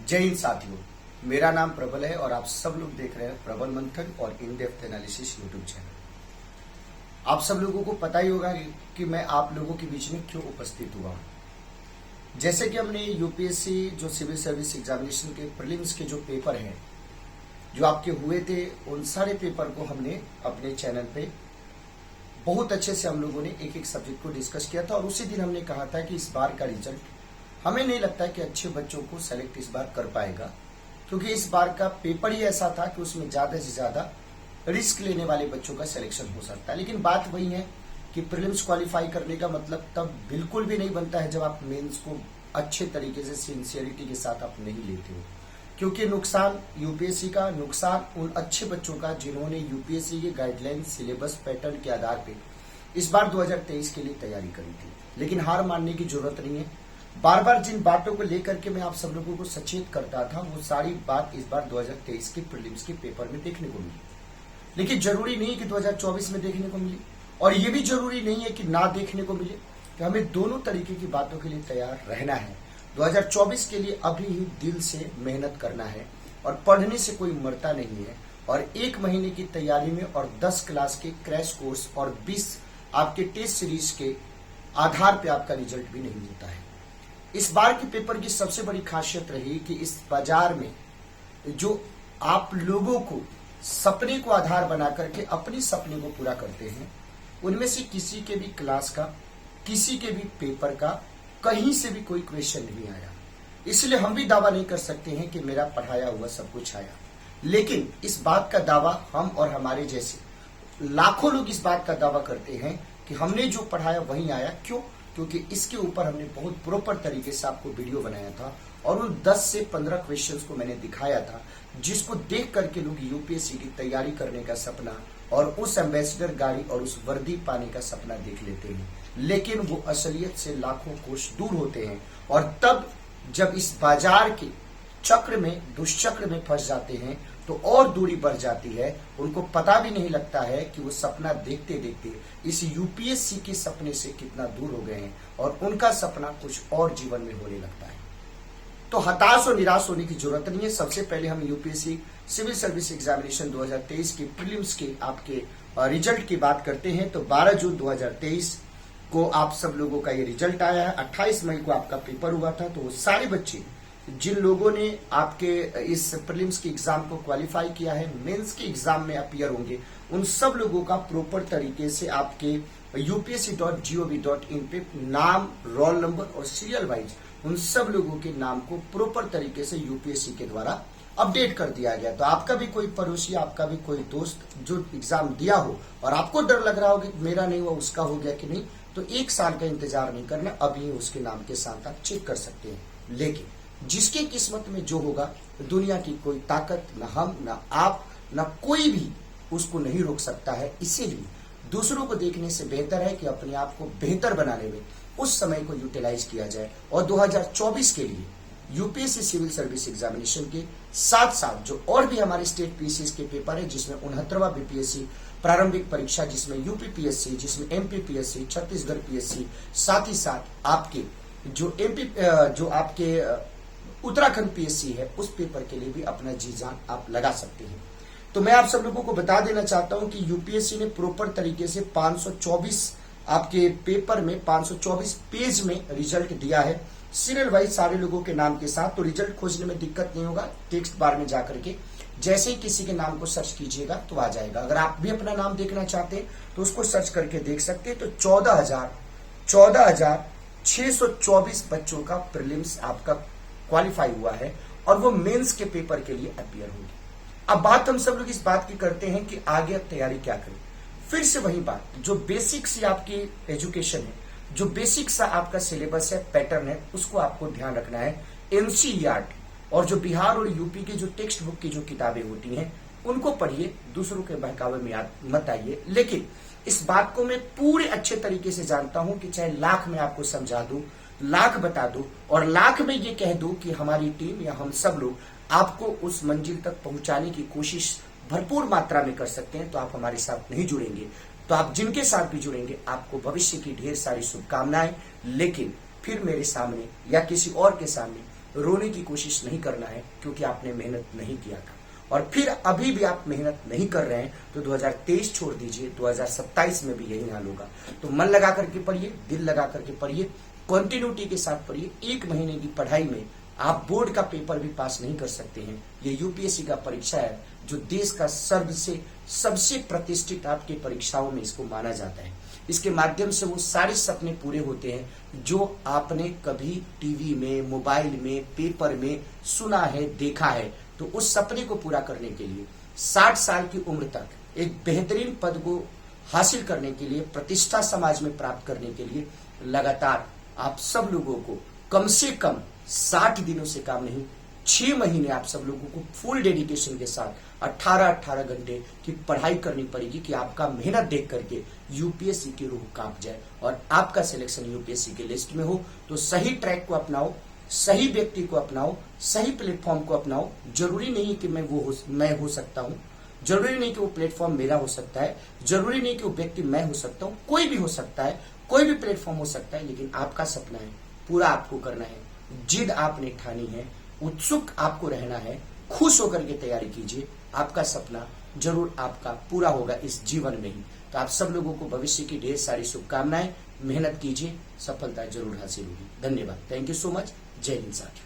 जय हिंद साथियों, मेरा नाम प्रबल है और आप सब लोग देख रहे हैं प्रबल मंथन और in depth analysis YouTube channel. आप सब लोगों को पता ही होगा कि मैं आप लोगों के बीच में क्यों उपस्थित हुआ हूं। जैसे कि हमने यूपीएससी जो सिविल सर्विस एग्जामिनेशन के प्रीलिम्स के जो पेपर हैं जो आपके हुए थे, उन सारे पेपर को हमने अपने चैनल पे बहुत अच्छे से हम लोगों ने एक एक सब्जेक्ट को डिस्कस किया था और उसी दिन हमने कहा था कि इस बार का रिजल्ट हमें नहीं लगता कि अच्छे बच्चों को सेलेक्ट इस बार कर पाएगा, क्योंकि इस बार का पेपर ही ऐसा था कि उसमें ज्यादा से ज्यादा रिस्क लेने वाले बच्चों का सिलेक्शन हो सकता है। लेकिन बात वही है कि प्रीलिम्स क्वालिफाई करने का मतलब तब बिल्कुल भी नहीं बनता है जब आप मेंस को अच्छे तरीके से सिंसियरिटी के साथ आप नहीं लेते हो, क्योंकि नुकसान यूपीएससी का, नुकसान उन अच्छे बच्चों का जिन्होंने यूपीएससी के गाइडलाइन सिलेबस पैटर्न के आधार पे इस बार 2023 के लिए तैयारी करी थी। लेकिन हार मानने की जरूरत नहीं है। बार बार जिन बातों को लेकर के मैं आप सब लोगों को सचेत करता था, वो सारी बात इस बार 2023 के प्रीलिम्स के पेपर में देखने को मिली। लेकिन जरूरी नहीं कि 2024 में देखने को मिली, और ये भी जरूरी नहीं है कि ना देखने को मिले, कि हमें दोनों तरीके की बातों के लिए तैयार रहना है। 2024 के लिए अभी ही दिल से मेहनत करना है, और पढ़ने से कोई मरता नहीं है। और 1 महीने की तैयारी में और 10 क्लास के क्रैश कोर्स और 20 आपके टेस्ट सीरीज के आधार पे आपका रिजल्ट भी नहीं होता है। इस बार के पेपर की सबसे बड़ी खासियत रही कि इस बाजार में जो आप लोगों को सपने को आधार बना करके अपने सपने को पूरा करते हैं, उनमें से किसी के भी क्लास का, किसी के भी पेपर का कहीं से भी कोई क्वेश्चन नहीं आया। इसलिए हम भी दावा नहीं कर सकते हैं कि मेरा पढ़ाया हुआ सब कुछ आया। लेकिन इस बात का दावा हम और हमारे जैसे लाखों लोग इस बात का दावा करते हैं कि हमने जो पढ़ाया वही आया। क्यों? क्योंकि इसके ऊपर हमने बहुत प्रॉपर तरीके से आपको वीडियो बनाया था और उन 10 से 15 क्वेश्चंस को मैंने दिखाया था, जिसको देख करके लोग यूपीएससी की तैयारी करने का सपना और उस एम्बेसडर गाड़ी और उस वर्दी पाने का सपना देख लेते हैं। लेकिन वो असलियत से लाखों कोस दूर होते हैं, और तब जब इस बाजार के चक्र में, दुष्चक्र में फंस जाते हैं तो और दूरी बढ़ जाती है। उनको पता भी नहीं लगता है कि वो सपना देखते देखते इस यूपीएससी के सपने से कितना दूर हो गए हैं, और उनका सपना कुछ और जीवन में होने लगता है। तो हताश और निराश होने की जरूरत नहीं है। सबसे पहले हम यूपीएससी सिविल सर्विस एग्जामिनेशन 2023 के प्रीलिम्स के आपके रिजल्ट की बात करते हैं। तो 12 जून 2023 को आप सब लोगों का ये रिजल्ट आया है। 28 मई को आपका पेपर हुआ था। तो वो सारे बच्चे जिन लोगों ने आपके इस प्रीलिम्स के एग्जाम को क्वालिफाई किया है, मेंस के एग्जाम में अपीयर होंगे, उन सब लोगों का प्रॉपर तरीके से आपके upsc.gov.in पे नाम, रोल नंबर और सीरियल वाइज उन सब लोगों के नाम को प्रॉपर तरीके से यूपीएससी के द्वारा अपडेट कर दिया गया। तो आपका भी कोई पड़ोसी, आपका भी कोई दोस्त जो एग्जाम दिया हो और आपको डर लग रहा हो कि मेरा नहीं हुआ, उसका हो गया कि नहीं, तो 1 साल का इंतजार नहीं करना, अभी उसके नाम के साथ आप चेक कर सकते हैं। लेकिन जिसकी किस्मत में जो होगा, दुनिया की कोई ताकत, न हम, न आप, न कोई भी उसको नहीं रोक सकता है। इसीलिए दूसरों को देखने से बेहतर है कि अपने आप को बेहतर बनाने में उस समय को यूटिलाइज किया जाए। और 2024 के लिए यूपीएससी सिविल सर्विस एग्जामिनेशन के साथ साथ जो और भी हमारे स्टेट पीसीएस के पेपर है, जिसमें 69वां बीपीएससी प्रारंभिक परीक्षा, जिसमें यूपी पीएससी, जिसमें एमपी पीएससी, छत्तीसगढ़ पीएससी, साथ ही साथ आपके जो आपके उत्तराखंड पीएससी है, उस पेपर के लिए भी अपना जी जान आप लगा सकते हैं। तो मैं आप सब लोगों को बता देना चाहता हूं कि यूपीएससी ने प्रॉपर तरीके से 524 आपके पेपर में 524 पेज में रिजल्ट दिया है, सीरियल वाइज सारे लोगों के नाम के साथ। तो रिजल्ट खोजने में दिक्कत नहीं होगा। टेक्स्ट बार में जाकर के जैसे ही किसी के नाम को सर्च कीजिएगा तो आ जाएगा। अगर आप भी अपना नाम देखना चाहते हैं तो उसको सर्च करके देख सकते हैं। तो 14,624 बच्चों का प्रीलिम्स आपका क्वालिफाई हुआ है, और वो मेंस के पेपर के लिए अपीयर होंगे। अब बात हम सब लोग इस बात की करते हैं कि आगे अब तैयारी क्या करें। फिर से वही बात, जो बेसिक सी आपकी एजुकेशन है, जो बेसिक सा आपका सिलेबस है, पैटर्न है, उसको आपको ध्यान रखना है। एनसीईआरटी और जो बिहार और यूपी के जो टेक्स्ट बुक की जो किताबें होती हैं, उनको पढ़िए, दूसरों के बहकावे में मत आइए। लेकिन इस बात को मैं पूरे अच्छे तरीके से जानता हूं कि चाहे लाख में आपको समझा दूं, लाख बता दूं, और लाख में ये कह दूं कि हमारी टीम या हम सब लोग आपको उस मंजिल तक पहुंचाने की कोशिश भरपूर मात्रा में कर सकते हैं, तो आप हमारे साथ नहीं जुड़ेंगे। तो आप जिनके साथ भी जुड़ेंगे, आपको भविष्य की ढेर सारी शुभकामनाएं। लेकिन फिर मेरे सामने या किसी और के सामने रोने की कोशिश नहीं करना है, क्योंकि आपने मेहनत नहीं किया था। और फिर अभी भी आप मेहनत नहीं कर रहे हैं तो 2023 छोड़ दीजिए, 2027 में भी यही हाल होगा। तो मन लगा करके पढ़िए, दिल लगा करके पढ़िए, कंटिन्यूटी के साथ पढ़िए। 1 महीने की पढ़ाई में आप बोर्ड का पेपर भी पास नहीं कर सकते हैं। ये यूपीएससी का परीक्षा है जो देश का सबसे प्रतिष्ठित आपके परीक्षाओं में इसको माना जाता है। इसके माध्यम से वो सारे सपने पूरे होते हैं जो आपने कभी टीवी में, मोबाइल में, पेपर में सुना है, देखा है। तो उस सपने को पूरा करने के लिए 60 साल की उम्र तक एक बेहतरीन पद को हासिल करने के लिए, प्रतिष्ठा समाज में प्राप्त करने के लिए लगातार आप सब लोगों को कम से कम 60 दिनों से काम नहीं, 6 महीने आप सब लोगों को फुल डेडिकेशन के साथ 18-18 घंटे की पढ़ाई करनी पड़ेगी कि आपका मेहनत देख करके यूपीएससी की रूह कांप जाए और आपका सिलेक्शन यूपीएससी के लिस्ट में हो। तो सही ट्रैक को अपनाओ, सही व्यक्ति को अपनाओ, सही प्लेटफॉर्म को अपनाओ। जरूरी नहीं कि मैं हो सकता हूं, जरूरी नहीं कि वो प्लेटफॉर्म मेरा हो सकता है, जरूरी नहीं कि वो व्यक्ति मैं हो सकता हूं, कोई भी हो सकता है, कोई भी प्लेटफॉर्म हो सकता है, लेकिन आपका सपना है, पूरा आपको करना है। जिद आपने ठानी है, उत्सुक आपको रहना है, खुश होकर के तैयारी कीजिए। आपका सपना जरूर आपका पूरा होगा इस जीवन में ही। तो आप सब लोगों को भविष्य की ढेर सारी शुभकामनाएं। मेहनत कीजिए, सफलता जरूर हासिल होगी। धन्यवाद। Thank you so much. जय हिंद साथियों।